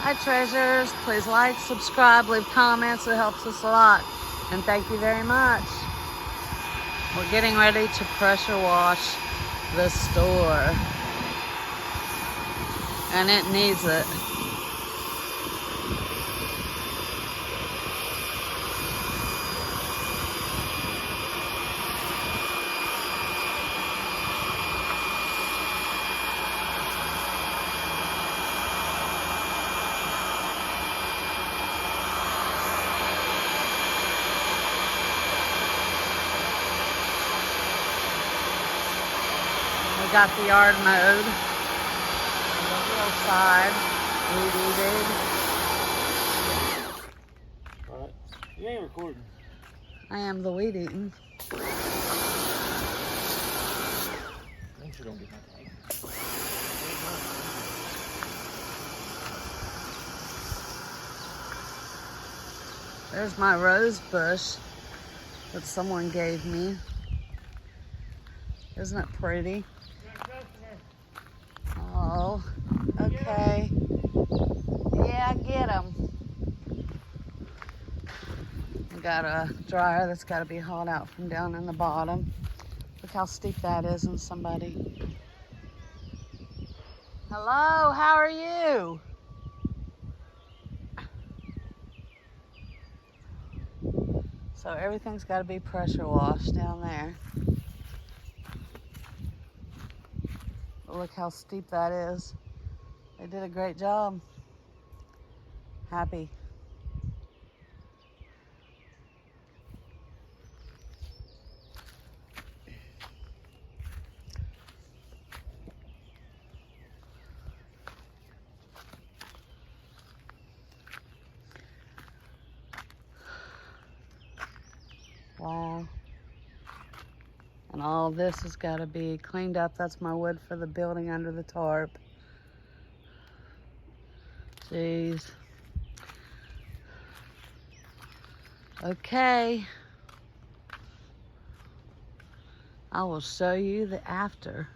Hi, treasures. Please like, subscribe, leave comments. It helps us a lot. And thank you very much. We're getting ready to pressure wash the store. And it needs it. We got the yard mowed. The hillside weeded. Alright. You ain't recording. I am the weed eating. Make sure don't get my tag. There's my rose bush that someone gave me. Isn't it pretty? Oh, okay. Yeah, get them. We got a dryer that's got to be hauled out from down in the bottom. Look how steep that is in somebody. Hello, how are you? So everything's got to be pressure washed down there. But look how steep that is. They did a great job. Happy. Wow. And all this has got to be cleaned up. That's my wood for the building under the tarp. Jeez. Okay. I will show you the after.